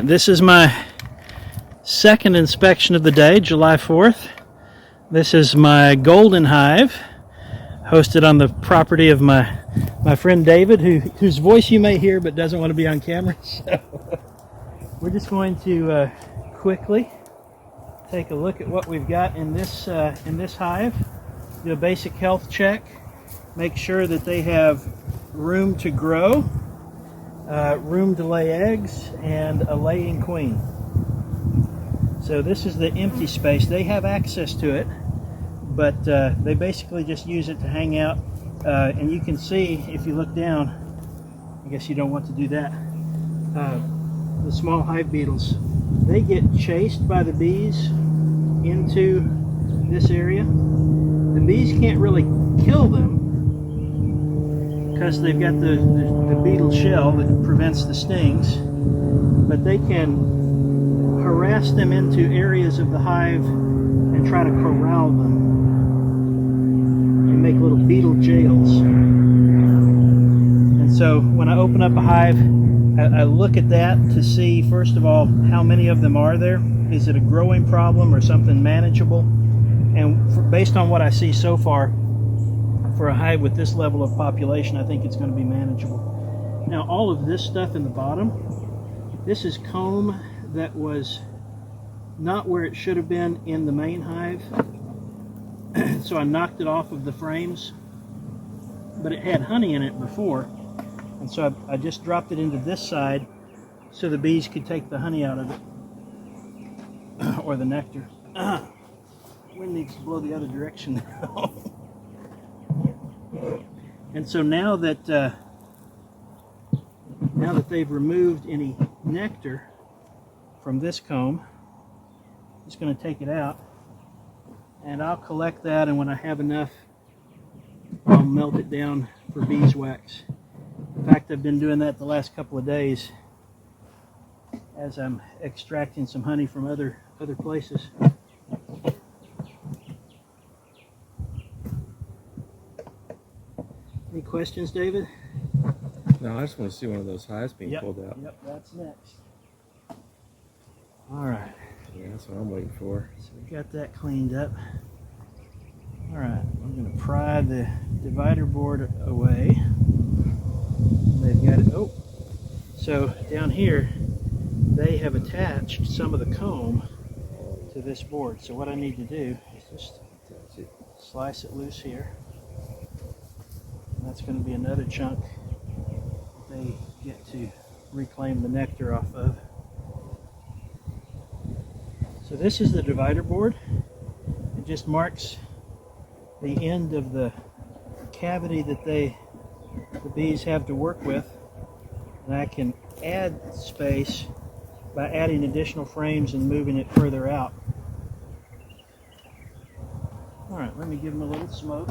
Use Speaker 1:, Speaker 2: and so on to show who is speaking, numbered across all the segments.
Speaker 1: Alright, this is my second inspection of the day, July 4th. This is my golden hive, hosted on the property of my friend David, whose voice you may hear but doesn't want to be on camera. So we're just going to quickly take a look at what we've got in this hive, do a basic health check, make sure that they have room to grow, room to lay eggs, and a laying queen. So this is the empty space. They have access to it, but they basically just use it to hang out. And you can see, if you look down, I guess you don't want to do that, the small hive beetles, they get chased by the bees into this area. The bees can't really kill them because they've got the beetle shell that prevents the stings, but they can harass them into areas of the hive and try to corral them and make little beetle jails. And so when I open up a hive, I look at that to see, first of all, how many of them are there. Is it a growing problem or something manageable? And based on what I see so far, for a hive with this level of population, I think it's going to be manageable. Now, all of this stuff in the bottom, this is comb that was not where it should have been in the main hive. So I knocked it off of the frames, but it had honey in it before, and so I just dropped it into this side so the bees could take the honey out of it, or the nectar. Wind needs to blow the other direction now. And so now that they've removed any nectar from this comb, I'm just going to take it out, and I'll collect that, and when I have enough, I'll melt it down for beeswax. In fact, I've been doing that the last couple of days as I'm extracting some honey from other places. Any questions, David?
Speaker 2: No, I just want to see one of those hives being pulled out.
Speaker 1: Yep, that's next. All right.
Speaker 2: Yeah, that's what I'm waiting for.
Speaker 1: So we got that cleaned up. All right, I'm going to pry the divider board away. They've got it. Oh, so down here, they have attached some of the comb to this board. So what I need to do is just slice it loose here. And that's going to be another chunk they get to reclaim the nectar off of. So this is the divider board. It just marks the end of the cavity that the bees have to work with. And I can add space by adding additional frames and moving it further out. All right, let me give them a little smoke.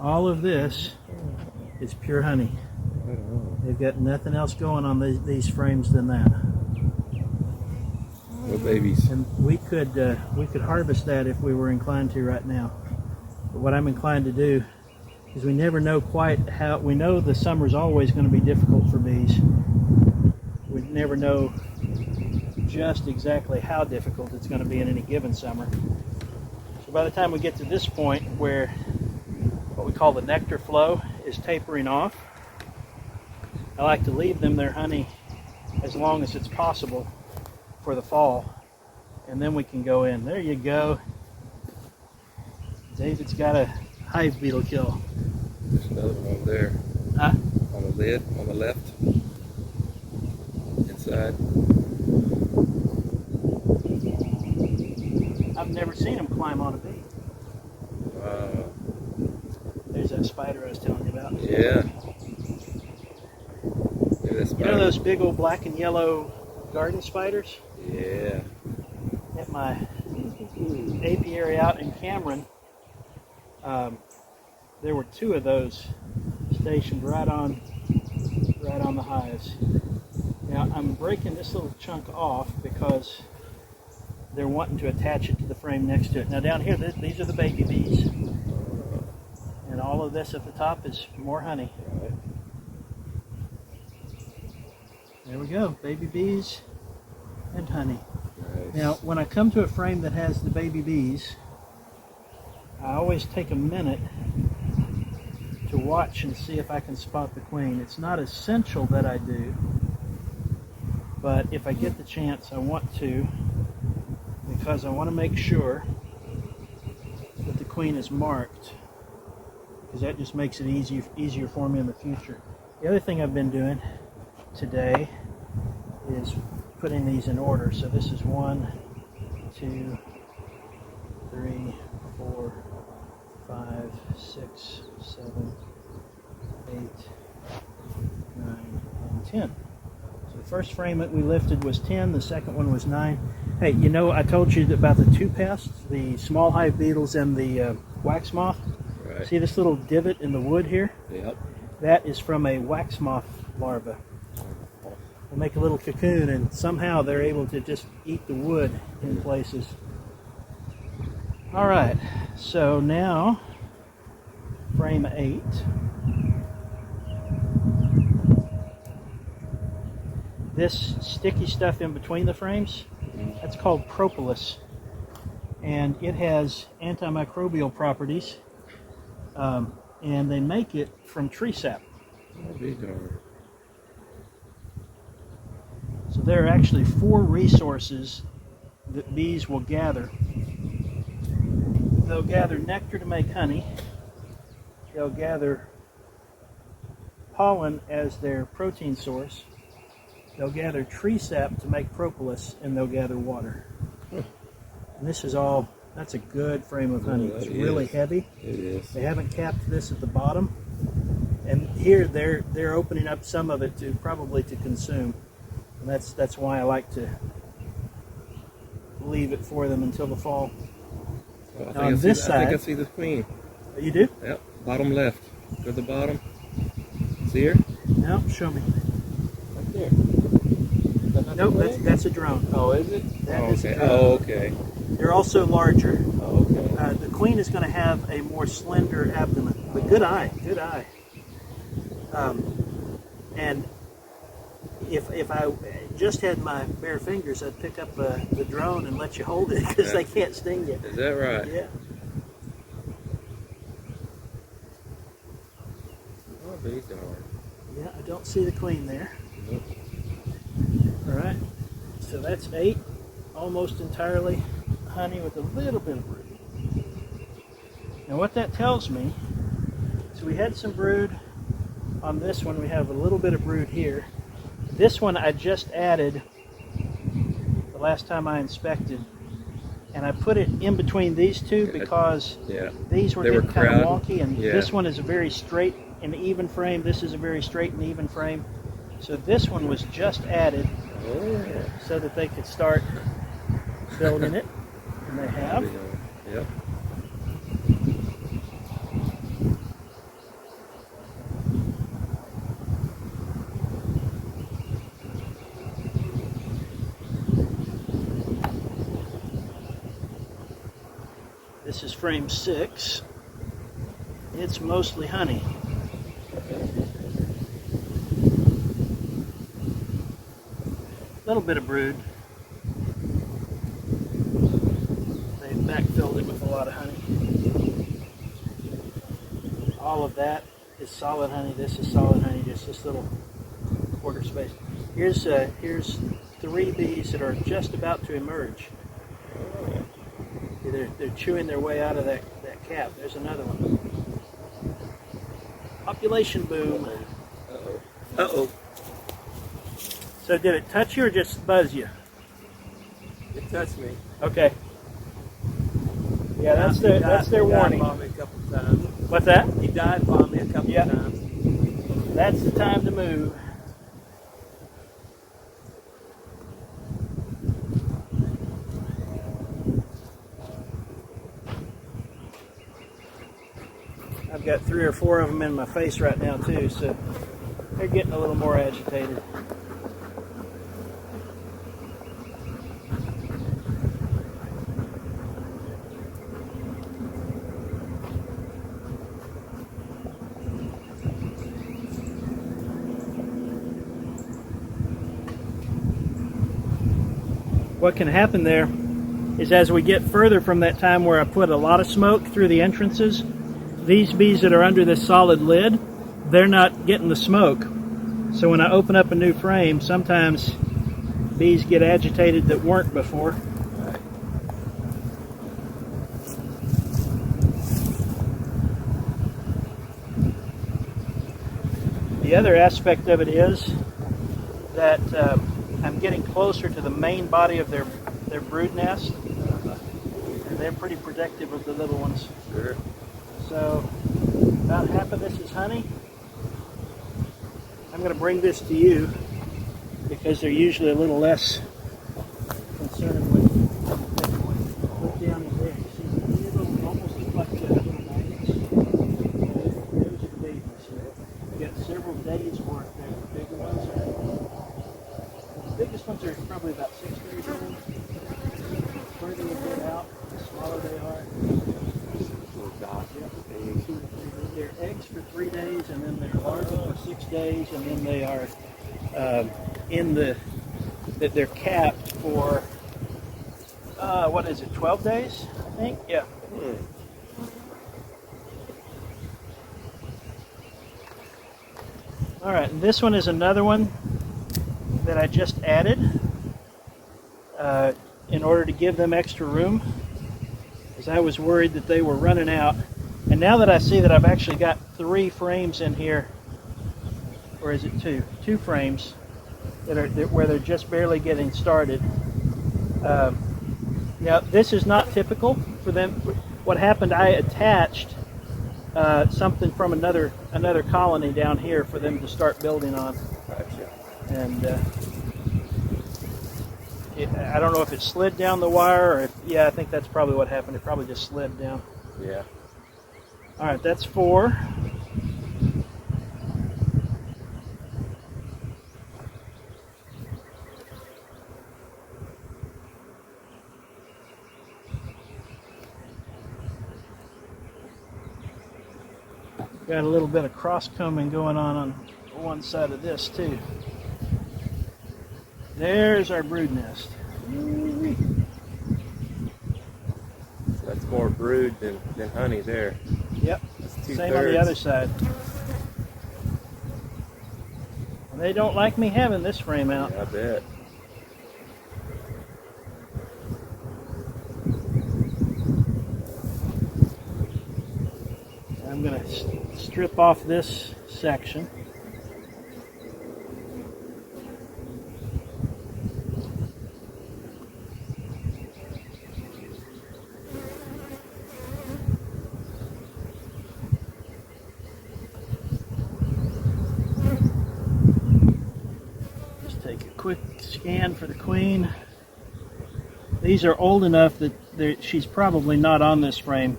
Speaker 1: All of this is pure honey. They've got nothing else going on these frames than that.
Speaker 2: No babies.
Speaker 1: And we could harvest that if we were inclined to right now. But what I'm inclined to do is we never know quite how. We know the summer's always going to be difficult for bees. We never know just exactly how difficult it's going to be in any given summer. So by the time we get to this point where what we call the nectar flow is tapering off, I like to leave them their honey as long as it's possible for the fall, and then we can go in. There you go. David's got a hive beetle kill.
Speaker 2: There's another one over there.
Speaker 1: Huh?
Speaker 2: On the lid, on the left. Inside.
Speaker 1: I've never seen him climb on a bee. spider I was telling you about.
Speaker 2: Yeah. Look at this
Speaker 1: You
Speaker 2: spider.
Speaker 1: know those big old black and yellow garden spiders?
Speaker 2: Yeah.
Speaker 1: At my apiary out in Cameron, there were 2 of those stationed right on the hives. Now I'm breaking this little chunk off because they're wanting to attach it to the frame next to it. Now down here, these are the baby bees. And all of this at the top is more honey.
Speaker 2: Right.
Speaker 1: There we go, baby bees and honey.
Speaker 2: Nice.
Speaker 1: Now when I come to a frame that has the baby bees, I always take a minute to watch and see if I can spot the queen. It's not essential that I do, but if I get the chance, I want to, because I want to make sure that the queen is marked, because that just makes it easier for me in the future. The other thing I've been doing today is putting these in order. So this is 1, 2, 3, 4, 5, 6, 7, 8, 9, and 10. So the first frame that we lifted was 10, the second one was 9. Hey, you know, I told you about the 2 pests, the small hive beetles and the wax moth.
Speaker 2: Right.
Speaker 1: See this little divot in the wood here?
Speaker 2: Yep.
Speaker 1: That is from a wax moth larva. They make a little cocoon, and somehow they're able to just eat the wood in places. All right, so now frame 8. This sticky stuff in between the frames, that's called propolis, and it has antimicrobial properties, and they make it from tree sap.
Speaker 2: Oh, be darned.
Speaker 1: So there are actually 4 resources that bees will gather. They'll gather nectar to make honey. They'll gather pollen as their protein source. They'll gather tree sap to make propolis, and they'll gather water. And this is all, that's a good frame of honey. It's really heavy.
Speaker 2: It is.
Speaker 1: They haven't capped this at the bottom. And here they're opening up some of it to probably to consume. And that's why I like to leave it for them until the fall.
Speaker 2: Well,
Speaker 1: Now on this side,
Speaker 2: I think I see the queen.
Speaker 1: You do?
Speaker 2: Yep. Bottom left. Go to the bottom. See her?
Speaker 1: No, show me.
Speaker 2: Right there. Is that not the
Speaker 1: Nope,
Speaker 2: queen?
Speaker 1: that's a drone.
Speaker 2: Oh, is it?
Speaker 1: That
Speaker 2: oh,
Speaker 1: is
Speaker 2: okay.
Speaker 1: a drone.
Speaker 2: Oh, okay.
Speaker 1: They're also larger.
Speaker 2: Oh, okay.
Speaker 1: The queen is going to have a more slender abdomen, but good eye, good eye. And if I just had my bare fingers, I'd pick up the drone and let you hold it, because they can't sting you.
Speaker 2: Is that right?
Speaker 1: Yeah.
Speaker 2: Oh, be darned.
Speaker 1: Yeah, I don't see the queen there.
Speaker 2: Nope.
Speaker 1: All right. So that's 8, almost entirely honey with a little bit of brood. Now what that tells me, so we had some brood on this one. We have a little bit of brood here. This one I just added the last time I inspected, and I put it in between these 2 because these were getting kind of wonky, and this one is a very straight and even frame. This is a very straight and even frame. So this one was just added so that they could start building it, and they have.
Speaker 2: Yep.
Speaker 1: This is frame 6. It's mostly honey. A little bit of brood. They backfilled it with a lot of honey. All of that is solid honey. This is solid honey, just this little quarter space. Here's 3 bees that are just about to emerge. They're chewing their way out of that cap. There's another one. Population boom.
Speaker 2: Uh-oh.
Speaker 1: Uh-oh. So did it touch you or just buzz you?
Speaker 2: It touched me.
Speaker 1: Okay. Yeah, that's their warning.
Speaker 2: Me a couple times.
Speaker 1: What's that?
Speaker 2: He dive bombed me a couple
Speaker 1: Yeah.
Speaker 2: of times.
Speaker 1: That's the time to move. I've got 3 or 4 of them in my face right now too, so they're getting a little more agitated. What can happen there is as we get further from that time where I put a lot of smoke through the entrances, these bees that are under this solid lid, they're not getting the smoke. So when I open up a new frame, sometimes bees get agitated that weren't before. The other aspect of it is that I'm getting closer to the main body of their brood nest, and they're pretty protective of the little ones.
Speaker 2: Sure.
Speaker 1: So about half of this is honey. I'm going to bring this to you because they're usually a little less concerned with. Look down in there. See, these little, almost look like little maggots. Those are babies here. We've got several days worth there. The bigger ones are. The biggest ones are probably about 6 days old. The further we get out, the smaller they are.
Speaker 2: Little dots.
Speaker 1: Yep. They're eggs for 3 days, and then they're larvae for 6 days, and then they are they're capped for what is it, 12 days? I think. Yeah. All right, and this one is another one that I just added in order to give them extra room, because I was worried that they were running out. And now that I see that I've actually got 3 frames in here, or is it 2? 2 frames where they're just barely getting started. Now this is not typical for them. What happened, I attached something from another colony down here for them to start building on.
Speaker 2: Gotcha.
Speaker 1: And I don't know if it slid down the wire, or yeah, I think that's probably what happened. It probably just slid down.
Speaker 2: Yeah.
Speaker 1: All right, that's 4. Got a little bit of cross combing going on one side of this too. There's our brood nest.
Speaker 2: That's more brood than honey there.
Speaker 1: Yep.
Speaker 2: That's
Speaker 1: Same on the other side. They don't like me having this frame out.
Speaker 2: Yeah, I bet.
Speaker 1: I'm going to strip off this section. Just take a quick scan for the queen. These are old enough that she's probably not on this frame.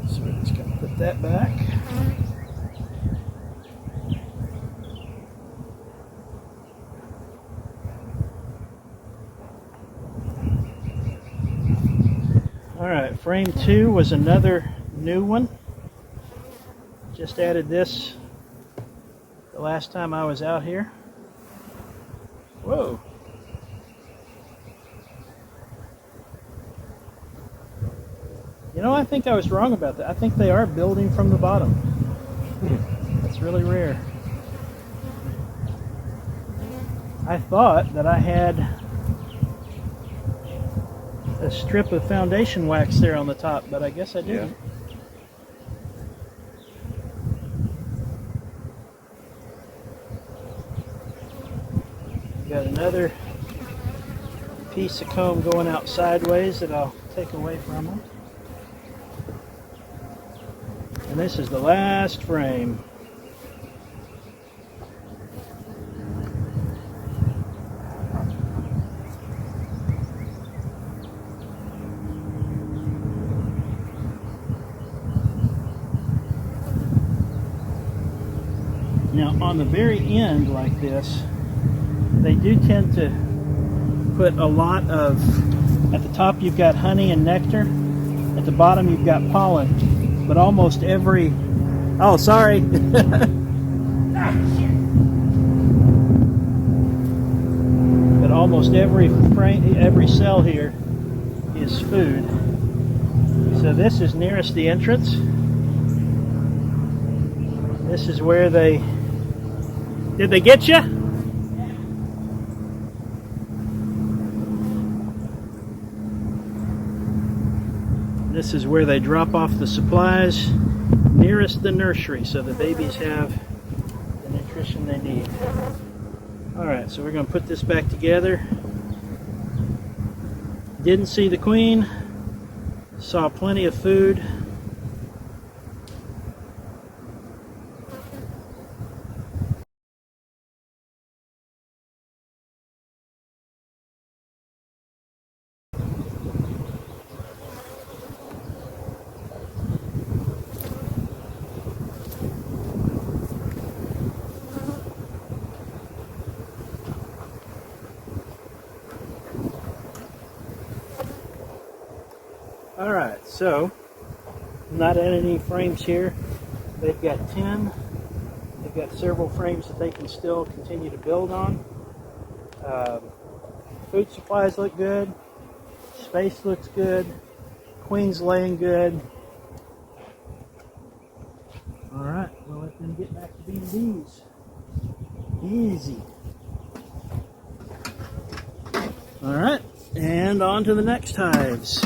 Speaker 1: So we're just going to put that back. All right, frame 2 was another new one. Just added this the last time I was out here. Whoa. You know, I think I was wrong about that. I think they are building from the bottom. That's really rare. I thought that I had a strip of foundation wax there on the top, but I guess I didn't. Got another piece of comb going out sideways that I'll take away from them. And this is the last frame. Now on the very end like this, they do tend to put a lot of, at the top you've got honey and nectar, at the bottom you've got pollen, but almost every, oh sorry, but almost every frame, every cell here is food. So this is nearest the entrance. This is where they, did they get you? This is where they drop off the supplies nearest the nursery so the babies have the nutrition they need. Alright, so we're going to put this back together. Didn't see the queen, saw plenty of food. Alright, so I'm not in any frames here. They've got 10. They've got several frames that they can still continue to build on. Food supplies look good. Space looks good. Queen's laying good. Alright, we'll let them get back to being bees. Easy. Alright, and on to the next hives.